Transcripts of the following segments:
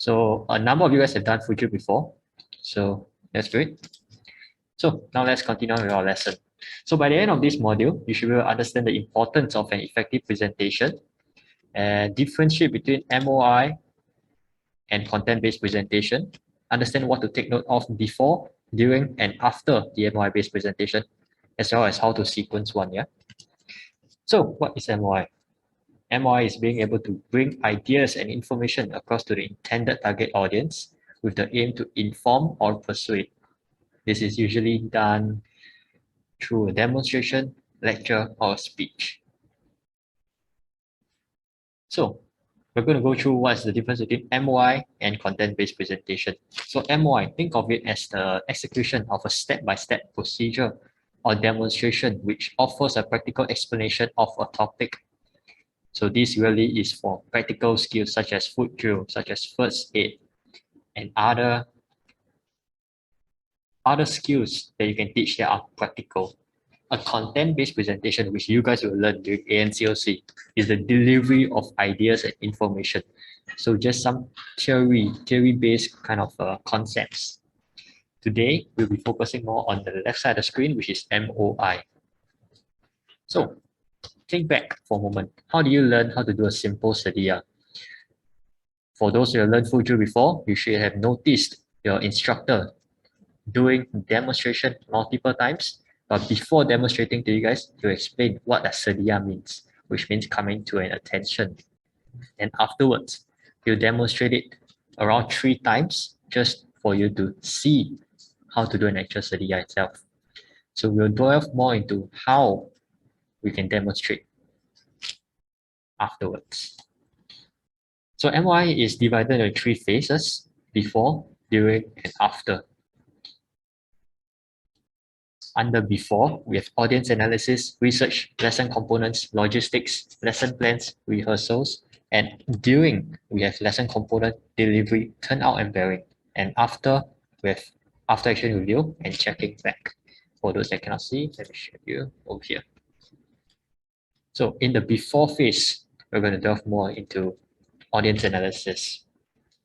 So a number of you guys have done Future before, so that's great. So now let's continue with our lesson. So by the end of this module, you should be able to understand the importance of an effective presentation and differentiate between MOI and content-based presentation, understand what to take note of before, during, and after the MOI-based presentation, as well as how to sequence one, yeah? So what is MOI? MOI is being able to bring ideas and information across to the intended target audience with the aim to inform or persuade. This is usually done through a demonstration, lecture, or speech. So we're going to go through what's the difference between MOI and content-based presentation. So MOI, think of it as the execution of a step-by-step procedure or demonstration which offers a practical explanation of a topic. So this really is for practical skills such as food drill, such as first aid, and other skills that you can teach that are practical. A content-based presentation, which you guys will learn during BNCOC, is the delivery of ideas and information. So just some theory-based kind of concepts. Today, we'll be focusing more on the left side of the screen, which is MOI. So think back for a moment. How do you learn how to do a simple study? For those who have learned Fuju before, you should have noticed your instructor doing demonstration multiple times. But before demonstrating to you guys, to explain what a sedia means, which means coming to an attention. And afterwards, you demonstrate it around 3 times just for you to see how to do an actual sedia itself. So we'll delve more into how we can demonstrate afterwards. So MOI is divided into 3 phases: before, during, and after. Under before, we have audience analysis, research, lesson components, logistics, lesson plans, rehearsals. And during, we have lesson component, delivery, turnout, and bearing. And after, we have after action review and checking back. For those that cannot see, let me show you over here. So in the before phase, we're going to delve more into audience analysis.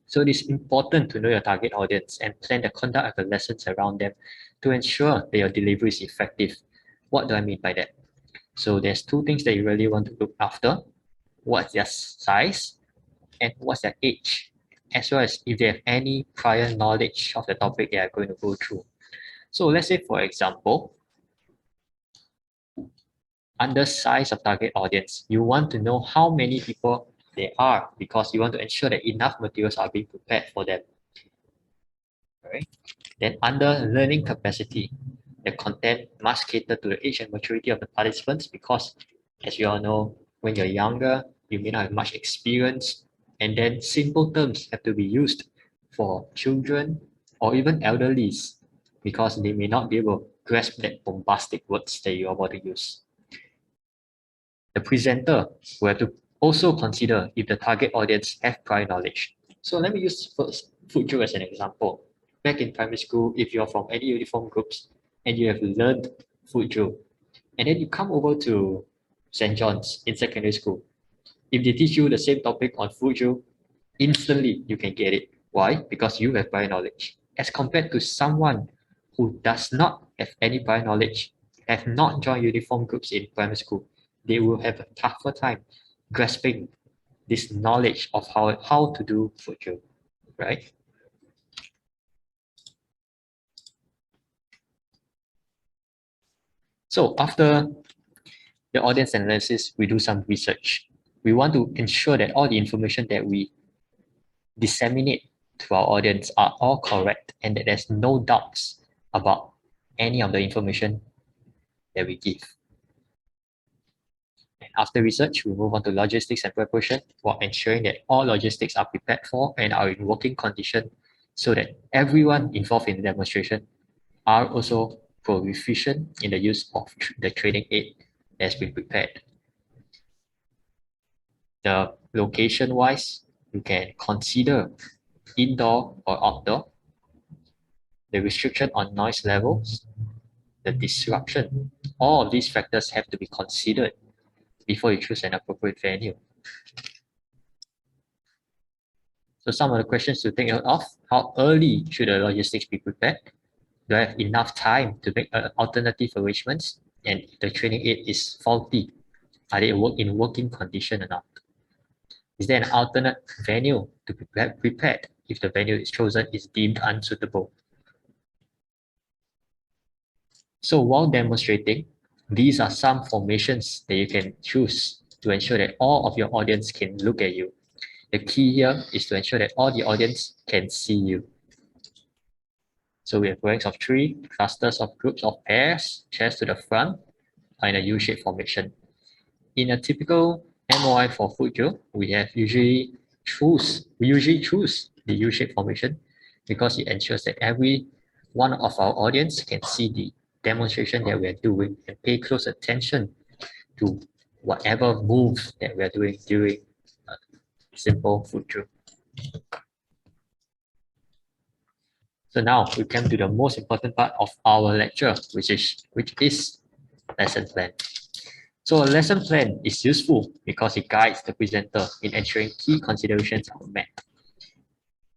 So it is important to know your target audience and plan the conduct of the lessons around them to ensure that your delivery is effective. What do I mean by that? So there's 2 things that you really want to look after: what's their size and what's their age, as well as if they have any prior knowledge of the topic they are going to go through. So let's say, for example, under size of target audience, you want to know how many people there are because you want to ensure that enough materials are being prepared for them. Right? Then under learning capacity, the content must cater to the age and maturity of the participants because, as you all know, when you're younger, you may not have much experience, and then simple terms have to be used for children or even elderlies because they may not be able to grasp that bombastic words that you're about to use. The presenter will have to also consider if the target audience have prior knowledge. So let me use first food drill as an example. Back in primary school, if you're from any uniform groups and you have learned food drill, and then you come over to St. John's in secondary school, if they teach you the same topic on food drill, instantly you can get it. Why? Because you have prior knowledge. As compared to someone who does not have any prior knowledge, have not joined uniform groups in primary school, they will have a tougher time grasping this knowledge of how to do food drill, right? So after the audience analysis, we do some research. We want to ensure that all the information that we disseminate to our audience are all correct and that there's no doubts about any of the information that we give. And after research, we move on to logistics and preparation while ensuring that all logistics are prepared for and are in working condition so that everyone involved in the demonstration are also proficient in the use of the training aid that has been prepared. The location-wise, you can consider indoor or outdoor, the restriction on noise levels, the disruption. All of these factors have to be considered before you choose an appropriate venue. So some of the questions to take note of: how early should the logistics be prepared? Do I have enough time to make alternative arrangements? And if the training aid is faulty, are they in working condition or not? Is there an alternate venue to be prepared if the venue is chosen is deemed unsuitable? So while demonstrating, these are some formations that you can choose to ensure that all of your audience can look at you. The key here is to ensure that all the audience can see you. So we have ranks of 3, clusters of groups of pairs, chairs to the front, in a U-shaped formation. In a typical MOI for food drill, we usually choose the U-shaped formation because it ensures that every one of our audience can see the demonstration that we are doing and pay close attention to whatever moves that we are doing during a simple food drill. So now we come to the most important part of our lecture, which is lesson plan. So a lesson plan is useful because it guides the presenter in ensuring key considerations are met.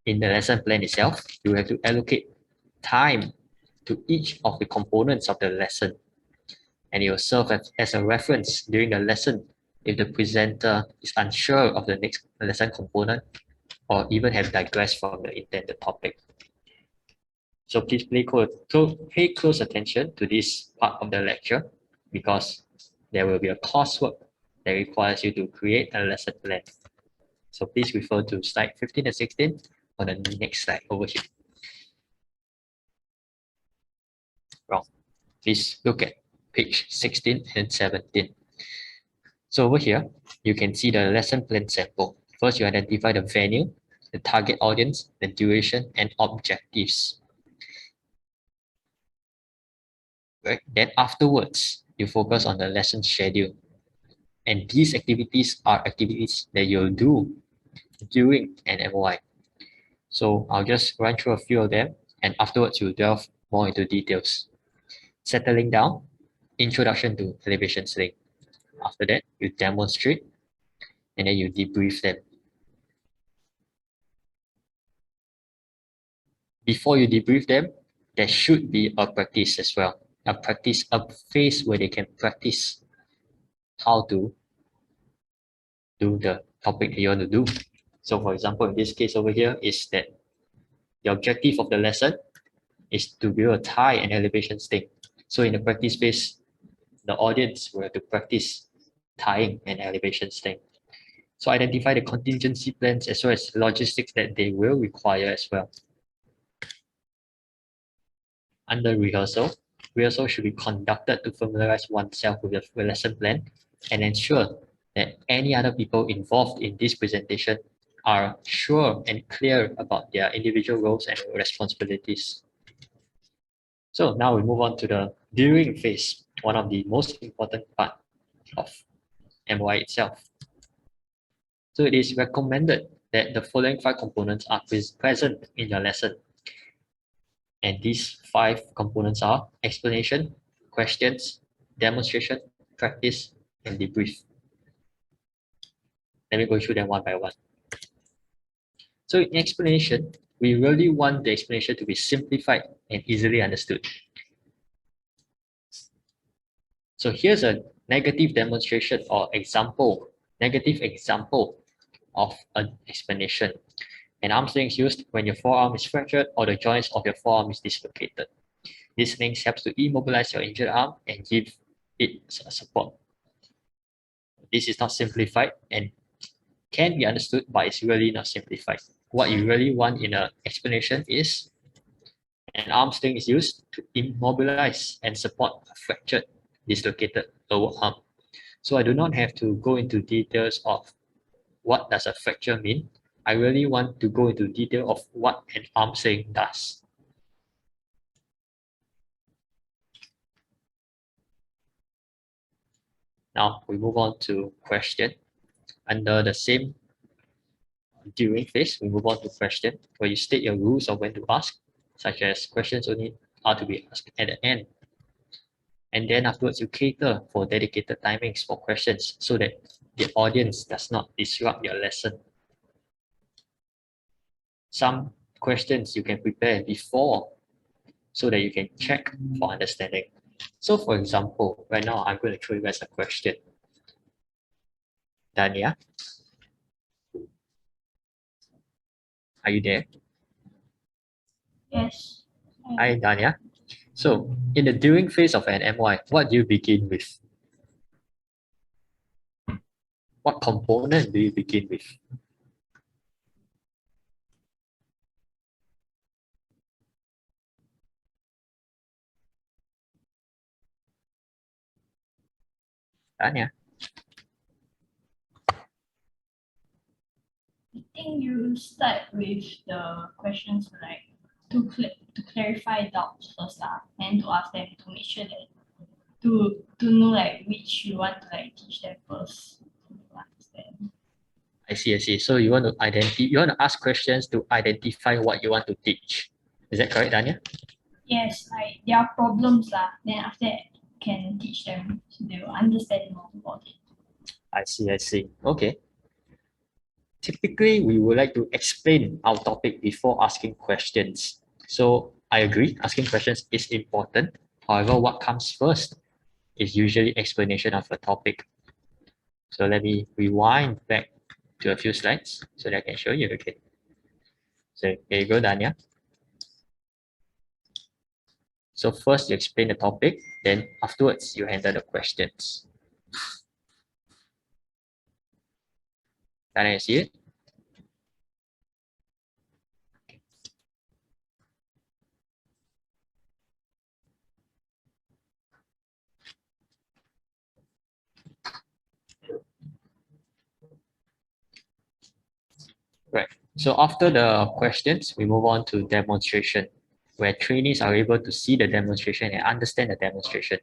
In the lesson plan itself, you have to allocate time to each of the components of the lesson, and it will serve as a reference during the lesson if the presenter is unsure of the next lesson component or even have digressed from the intended topic. So please pay close attention to this part of the lecture because there will be a coursework that requires you to create a lesson plan. So please refer to slide 15 and 16 on the next slide over here. Wrong. Please look at page 16 and 17. So over here, you can see the lesson plan sample. First, you identify the venue, the target audience, the duration, and objectives. Right? Then afterwards, you focus on the lesson schedule. And these activities are activities that you'll do during an MOI. So I'll just run through a few of them, and afterwards you'll delve more into details. Settling down, introduction to elevation sling. After that, you demonstrate, and then you debrief them. Before you debrief them, there should be a practice as well. A phase where they can practice how to do the topic that you want to do. So for example, in this case over here is that the objective of the lesson is to build a tie and elevation sling. So in the practice phase, the audience will have to practice tying and elevation sling. So identify the contingency plans as well as logistics that they will require as well. Under rehearsal, rehearsal should be conducted to familiarize oneself with the lesson plan and ensure that any other people involved in this presentation are sure and clear about their individual roles and responsibilities. So now we move on to the during phase, one of the most important part of MOI itself. So it is recommended that the following 5 components are present in your lesson. And these 5 components are explanation, questions, demonstration, practice, and debrief. Let me go through them one by one. So in explanation, we really want the explanation to be simplified and easily understood. So here's a negative demonstration or negative example of an explanation. An arm sling is used when your forearm is fractured or the joints of your forearm is dislocated. This sling helps to immobilize your injured arm and give it support. This is not simplified and can be understood, but it's really not simplified. What you really want in an explanation is an arm sling is used to immobilize and support a fractured, dislocated lower arm. So I do not have to go into details of what does a fracture mean. I really want to go into detail of what an arm sling does. Now we move on to question. Under the same during phase, we move on to question where you state your rules of when to ask, such as questions only are to be asked at the end. And then afterwards, you cater for dedicated timings for questions so that the audience does not disrupt your lesson. some questions you can prepare before so that you can check for understanding. So for example, right now I'm going to show you guys a question. Dania, are you there? Yes. Hi, Dania. So in the during phase of an MOI, what do you begin with? What component do you begin with? Dania? I think you start with the questions like to clarify doubts first and to ask them to make sure that to know like which you want to like teach them first. To understand. I see, I see. So you want to ask questions to identify what you want to teach. Is that correct, Dania? Yes, like there are problems then after that can teach them so they will understand more about it. I see, I see. Okay. Typically, we would like to explain our topic before asking questions. So I agree, asking questions is important. However, what comes first is usually explanation of a topic. So let me rewind back to a few slides so that I can show you. Okay. So here you go, Dania. So first you explain the topic, then afterwards you handle the questions. Dania, you see it? Right. So after the questions, we move on to demonstration, where trainees are able to see the demonstration and understand the demonstration.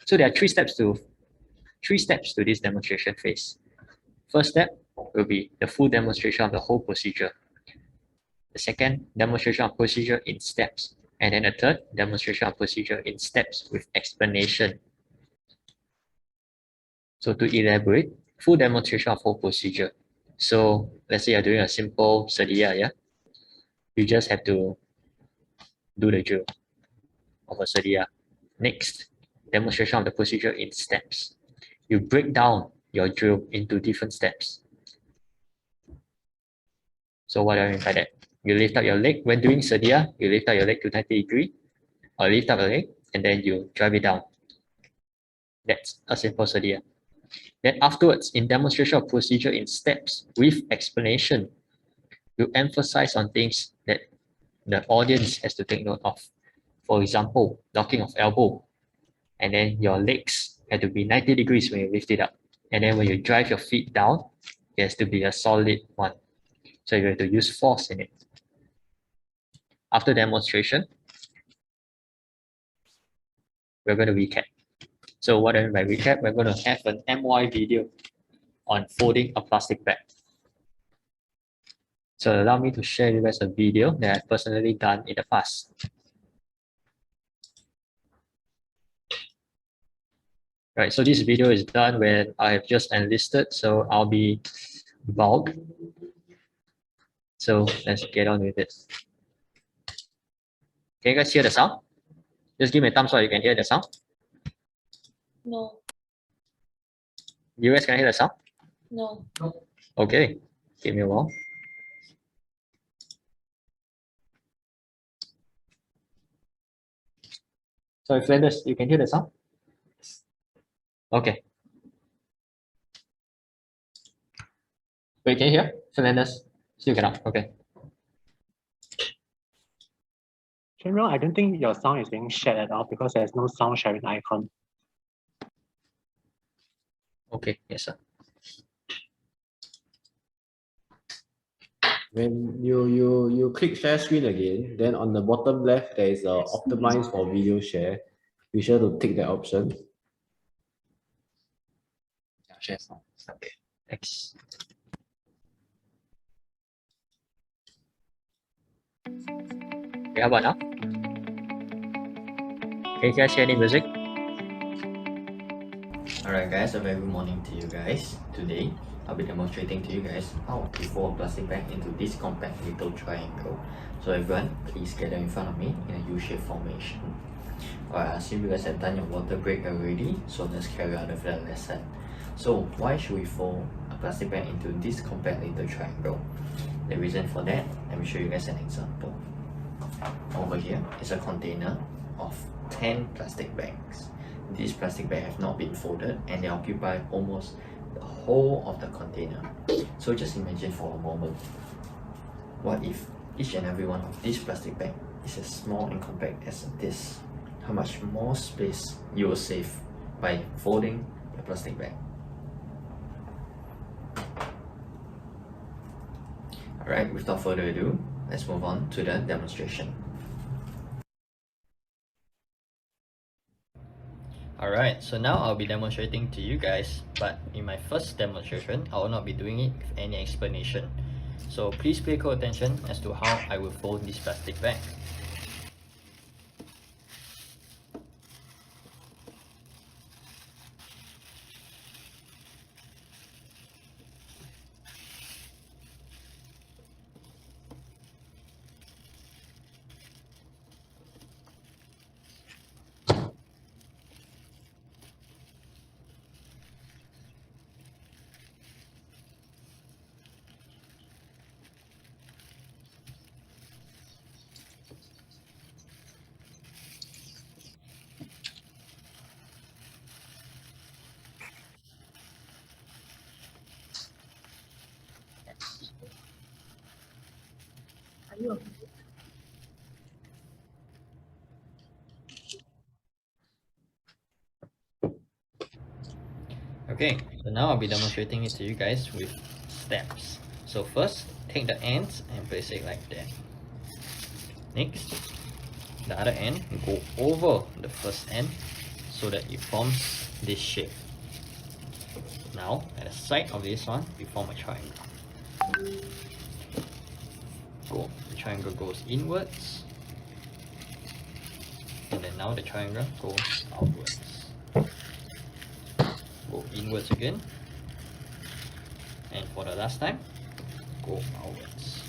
So there are three steps to this demonstration phase. First step will be the full demonstration of the whole procedure. The second, demonstration of procedure in steps. And then the third, demonstration of procedure in steps with explanation. So to elaborate, full demonstration of whole procedure. So let's say you're doing a simple sedia, yeah? You just have to do the drill of a sedia. Next, demonstration of the procedure in steps. You break down your drill into different steps. So what do I mean by that? You lift up your leg. When doing sedia, you lift up your leg to 90 degrees, or lift up your leg, and then you drive it down. That's a simple sedia. Then afterwards, in demonstration of procedure in steps with explanation, you emphasize on things that the audience has to take note of. For example, locking of elbow, and then your legs have to be 90 degrees when you lift it up. And then when you drive your feet down, it has to be a solid one. So you have to use force in it. After demonstration, we're going to recap. So what I mean by recap, we're going to have an MOI video on folding a plastic bag. So allow me to share with you guys a video that I've personally done in the past. Right, so this video is done when I have just enlisted, so I'll be bulk. So let's get on with it. Can you guys hear the sound? Just give me a thumbs up if you can hear the sound. No. You guys can hear the sound? No. Okay, give me a while. So Flanders, you can hear the sound? Okay. Wait, can you hear? Flanders? Still cannot. Okay. General, I don't think your sound is being shared at all because there's no sound sharing icon. Okay, yes, sir. When you click share screen again, then on the bottom left, there is a optimize for video share. Be sure to tick that option. Share sound. Okay. Thanks. Okay, how about now? Can you guys hear any music? Alright guys, a very good morning to you guys today. I'll be demonstrating to you guys how to fold a plastic bag into this compact little triangle. So everyone, please gather in front of me in a U-shaped formation. Alright, I assume you guys have done your water break already, so let's carry on with the lesson. So why should we fold a plastic bag into this compact little triangle? The reason for that, let me show you guys an example. Over here is a container of 10 plastic bags. These plastic bags have not been folded and they occupy almost the whole of the container. So just imagine for a moment, what if each and every one of these plastic bags is as small and compact as this? How much more space you will save by folding your plastic bag? Alright, without further ado, let's move on to the demonstration. Alright, so now I'll be demonstrating to you guys, but in my first demonstration, I will not be doing it with any explanation. So please pay close attention as to how I will fold this plastic bag. Okay, so now I'll be demonstrating it to you guys with steps. So first, take the ends and place it like that. Next, the other end, go over the first end so that it forms this shape. Now, at the side of this one, we form a triangle. The triangle goes inwards, and then now the triangle goes outwards. Go inwards again, and for the last time, go outwards.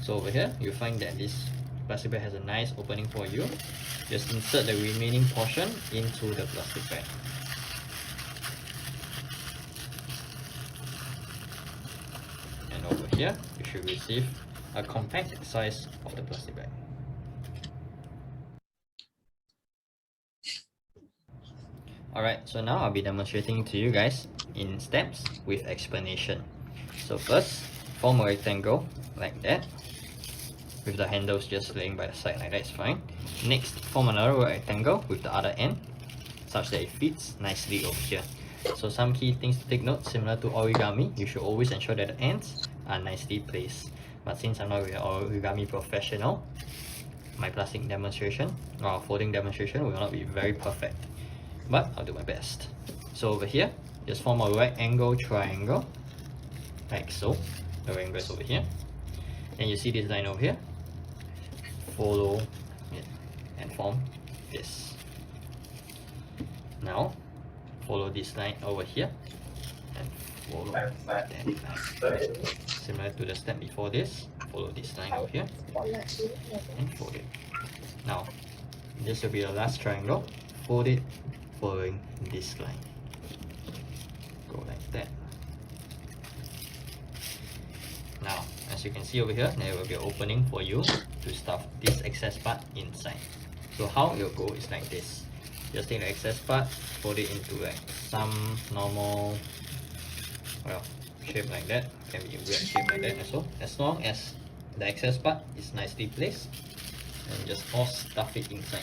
So over here, you find that this plastic bag has a nice opening for you. Just insert the remaining portion into the plastic bag. And over here, you should receive a compact size of the plastic bag. Alright, so now I'll be demonstrating to you guys in steps with explanation. So first, form a rectangle like that, with the handles just laying by the side like that is fine. Next, form another rectangle with the other end, such that it fits nicely over here. So some key things to take note, similar to origami, you should always ensure that the ends are nicely placed. But since I'm not an origami professional, my plastic demonstration or folding demonstration will not be very perfect. But I'll do my best. So over here, just form a right angle triangle, like so. The right angle is over here. And you see this line over here? Follow it and form this. Now, follow this line over here and follow that line. Similar to the step before this, follow this line over here and fold it. Now, this will be the last triangle. Fold it following this line. Go like that. Now, as you can see over here, there will be an opening for you to stuff this excess part inside. So how it will go is like this. Just take the excess part, fold it into like some normal, well, shape like that. Can be weird shape like that as well. As long as the excess part is nicely placed, and just all stuff it inside.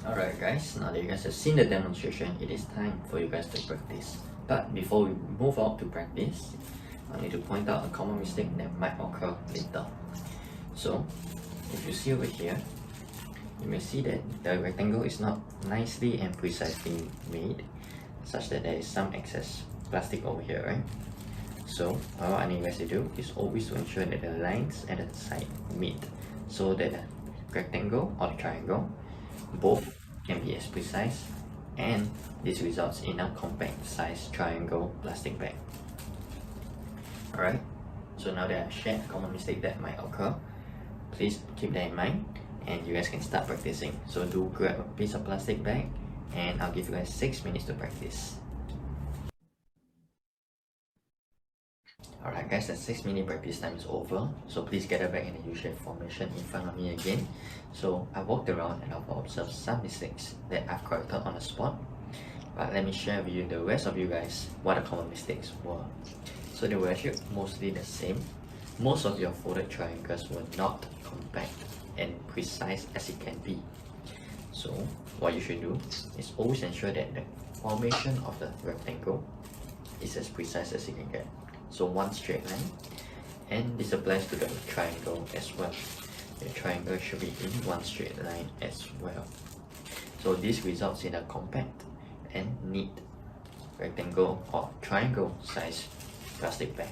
Alright guys, now that you guys have seen the demonstration, it is time for you guys to practice. But before we move out to practice, I need to point out a common mistake that might occur later. So, if you see over here, you may see that the rectangle is not nicely and precisely made, such that there is some excess plastic over here, right? So what I need you guys to do is always to ensure that the lines at the side meet, so that the rectangle or the triangle both can be as precise, and this results in a compact size triangle plastic bag. Alright, so now that I've shared a common mistake that might occur, please keep that in mind and you guys can start practicing. So do grab a piece of plastic bag and I'll give you guys 6 minutes to practice. Alright guys, that 6-minute practice time is over. So please gather back in the usual formation in front of me again. So I walked around and I've observed some mistakes that I've corrected on the spot. But let me share with you, the rest of you guys, what the common mistakes were. So they were actually mostly the same. Most of your folded triangles were not compact and precise as it can be. So what you should do is always ensure that the formation of the rectangle is as precise as you can get. So one straight line, and this applies to the triangle as well. The triangle should be in one straight line as well. So this results in a compact and neat rectangle or triangle size plastic bag.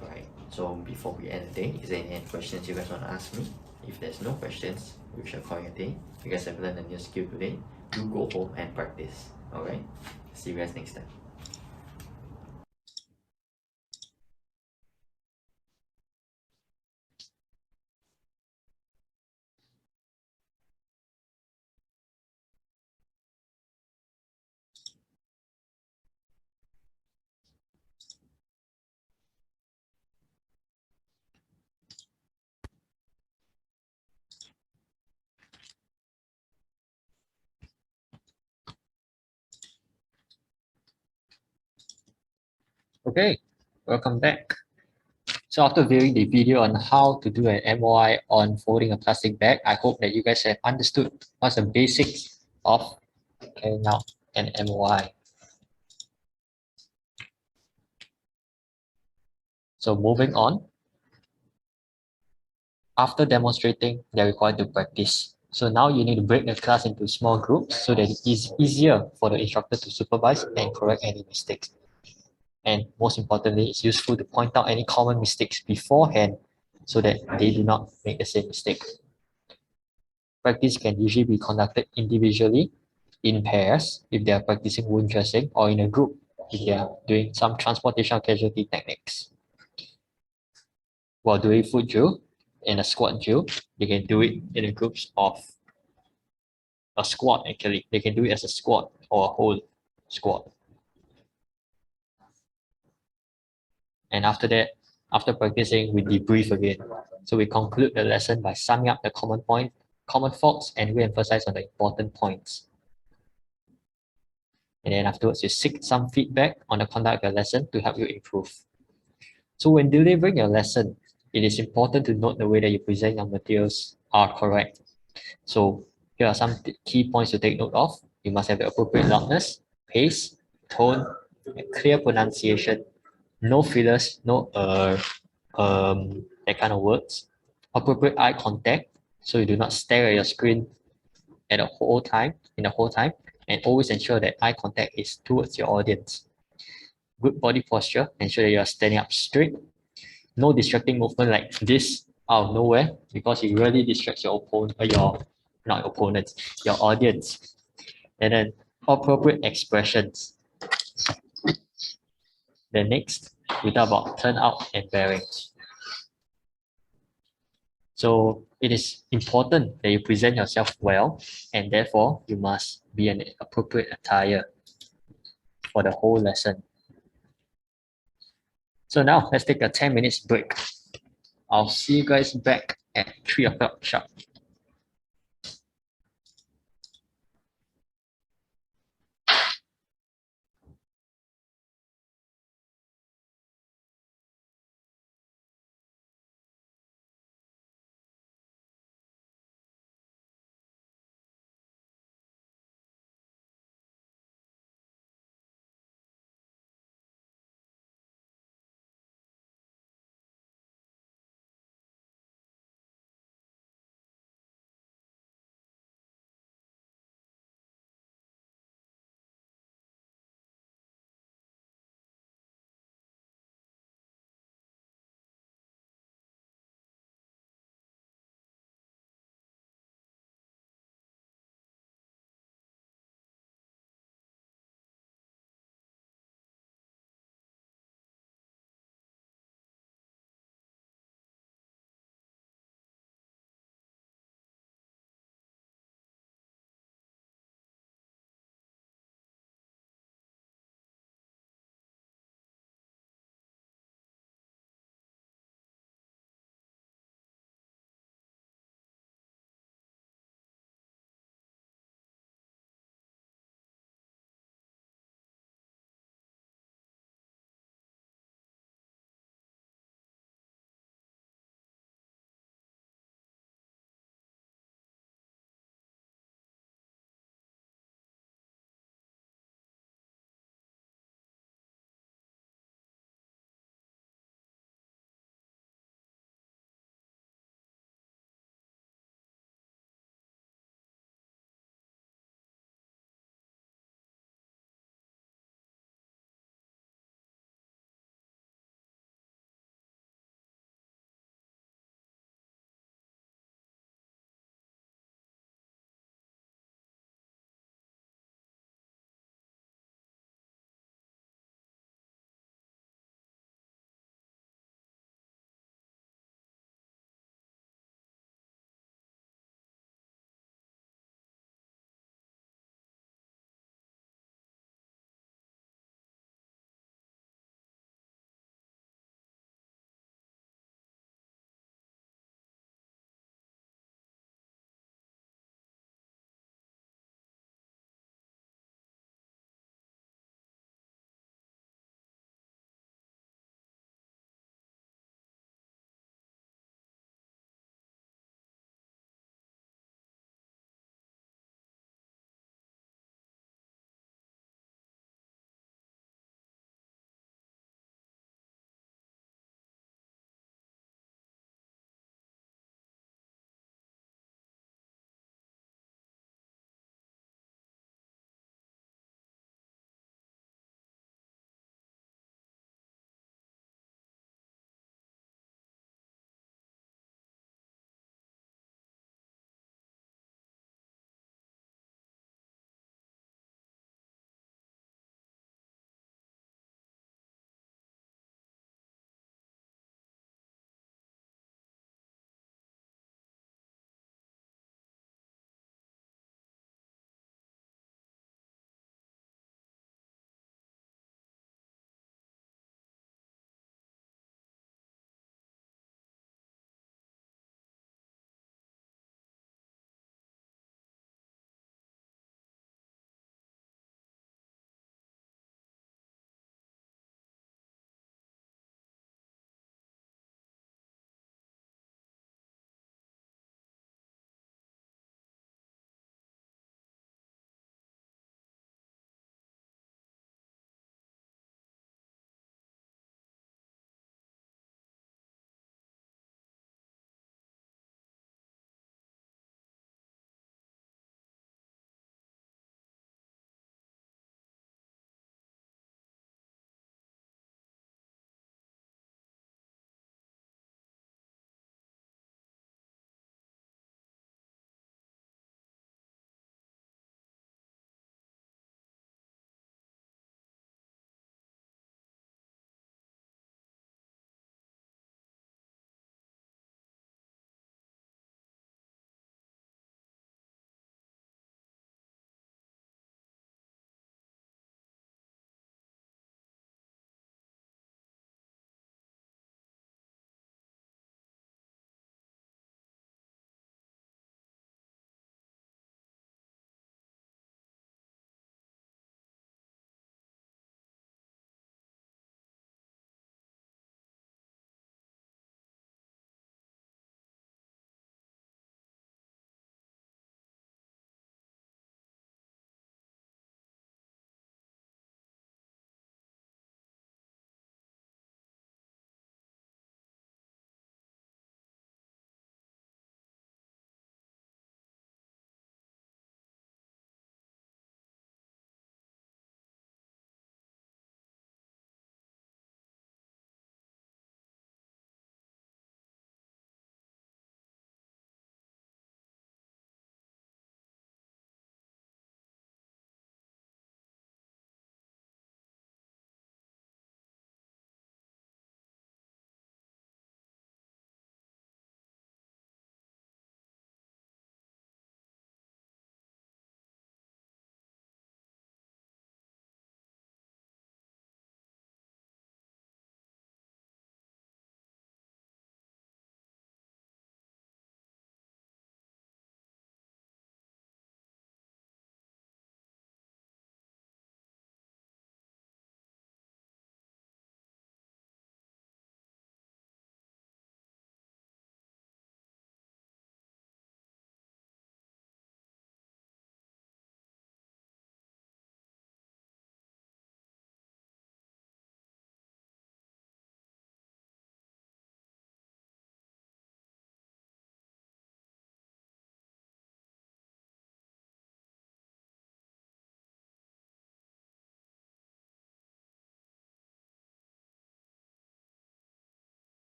Alright, so before we end the day, is there any questions you guys want to ask me? If there's no questions, we shall call it a day. You guys have learned a new skill today. Do go home and practice. Alright, see you guys next time. Okay, welcome back. So after viewing the video on how to do an MOI on folding a plastic bag, I hope that you guys have understood what's the basics of carrying out an MOI. So moving on, after demonstrating, they're required to practice. So now you need to break the class into small groups so that it is easier for the instructor to supervise and correct any mistakes. And most importantly, it's useful to point out any common mistakes beforehand so that they do not make the same mistake. Practice can usually be conducted individually, in pairs, if they are practicing wound dressing, or in a group, if they are doing some transportation casualty techniques. While doing foot drill and a squat drill, they can do it in a groups of a squat actually. They can do it as a squat or a whole squat. And after that, after practicing, we debrief again. So we conclude the lesson by summing up the common faults, and re-emphasize on the important points. And then afterwards, you seek some feedback on the conduct of your lesson to help you improve. So when delivering your lesson, it is important to note the way that you present your materials are correct. So here are some key points to take note of. You must have the appropriate loudness, pace, tone, and clear pronunciation. No fillers, no that kind of words. Appropriate eye contact, so you do not stare at your screen in the whole time, and always ensure that eye contact is towards your audience. Good body posture, ensure that you are standing up straight. No distracting movement like this out of nowhere, because it really distracts your your audience. And then appropriate expressions. Then next, we talk about turnout and bearing. So it is important that you present yourself well, and therefore you must be an appropriate attire for the whole lesson. So now let's take a 10 minutes break. I'll see you guys back at 3 o'clock sharp.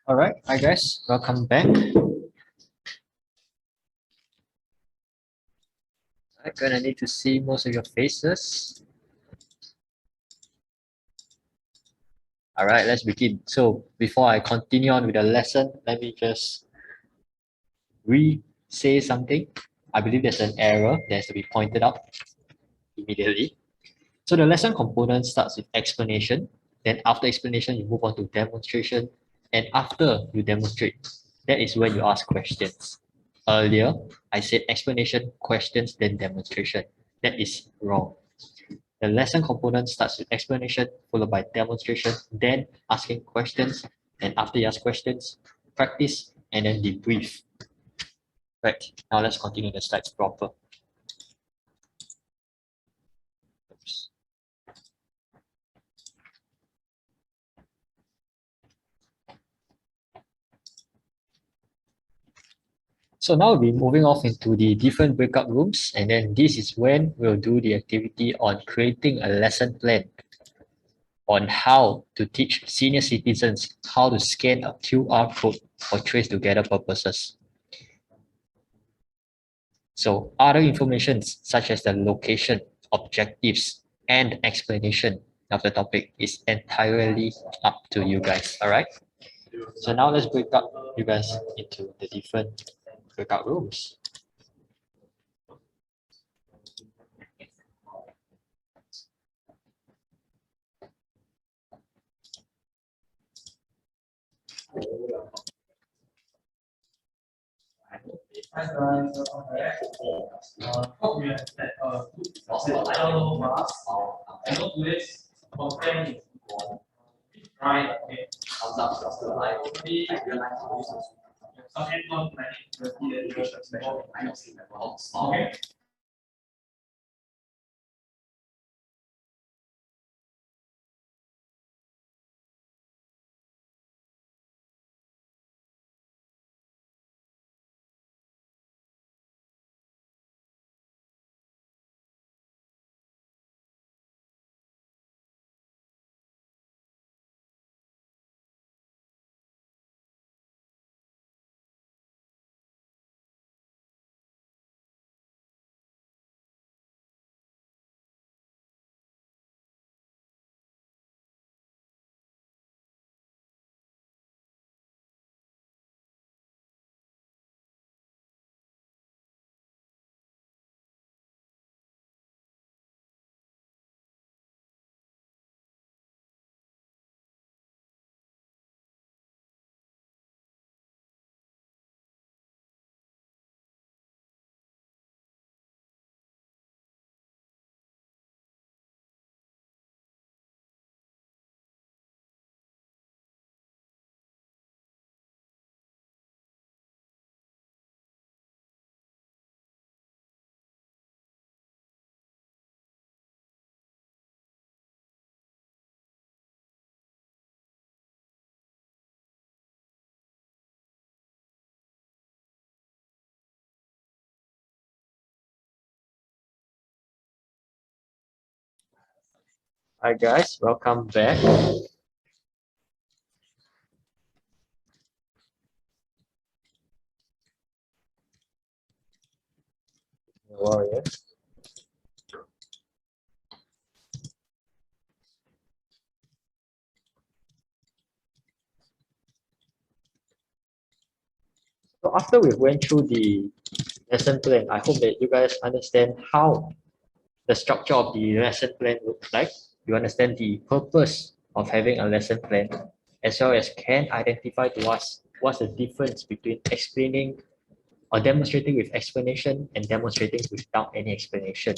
All right, hi guys, welcome back. I'm gonna need to see most of your faces. All right, let's begin. So before I continue on with the lesson, let me just re-say something. I believe there's an error that has to be pointed out immediately. So the lesson component starts with explanation. Then after explanation, you move on to demonstration. And after you demonstrate, that is when you ask questions. Earlier, I said explanation, questions, then demonstration. That is wrong. The lesson component starts with explanation, followed by demonstration, then asking questions. And after you ask questions, practice, and then debrief. Right, now let's continue the slides proper. Oops. So now we'll be moving off into the different breakout rooms, and then this is when we'll do the activity on creating a lesson plan on how to teach senior citizens how to scan a QR code for trace together purposes. So other information such as the location, objectives, and explanation of the topic is entirely up to you guys, all right? So now let's break up you guys into the different breakout rooms. Hope you have had a good hello class. I know today's content is right. Okay. Maybe some hands-on planning. Okay. Hi guys, welcome back. Warriors. So after we went through the lesson plan, I hope that you guys understand how the structure of the lesson plan looks like. You understand the purpose of having a lesson plan, as well as can identify to us what's the difference between explaining or demonstrating with explanation and demonstrating without any explanation.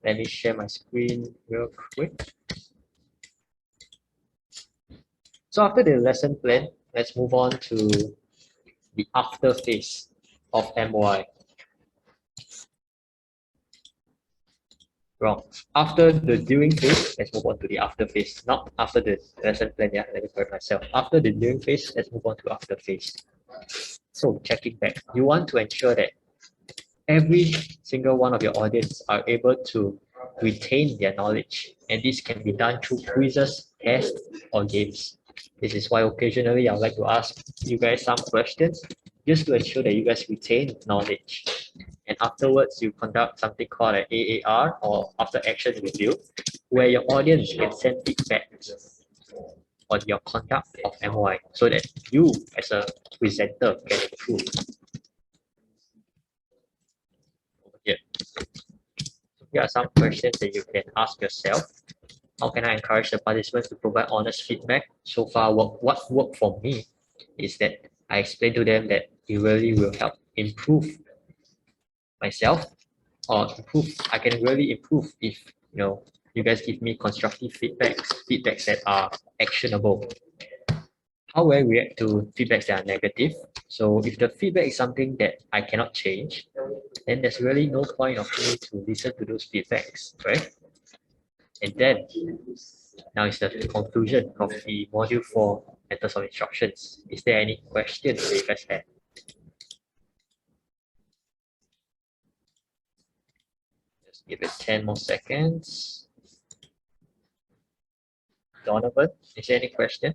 Let me share my screen real quick. So after the lesson plan, let's move on to the after phase of MOI. Wrong. After the during phase, let's move on to the after phase. Not after the lesson plan, yeah, let me correct myself. After the during phase, let's move on to after phase. So checking back, you want to ensure that every single one of your audience are able to retain their knowledge. And this can be done through quizzes, tests, or games. This is why occasionally I would like to ask you guys some questions just to ensure that you guys retain knowledge. And afterwards, you conduct something called an AAR, or after action review, where your audience can send feedback on your conduct of MOI so that you as a presenter can improve. Here. Here are some questions that you can ask yourself. How can I encourage the participants to provide honest feedback? So far, what worked for me is that I explain to them that it really will help improve myself, or I can really improve if you guys give me constructive feedbacks that are actionable. How will I react to feedbacks that are negative? So if the feedback is something that I cannot change, then there's really no point of me to listen to those feedbacks, right? And then now is the conclusion of the module 4 methods of instructions. Is there any questions that you guys have? Just give it 10 more seconds. Donovan, is there any question?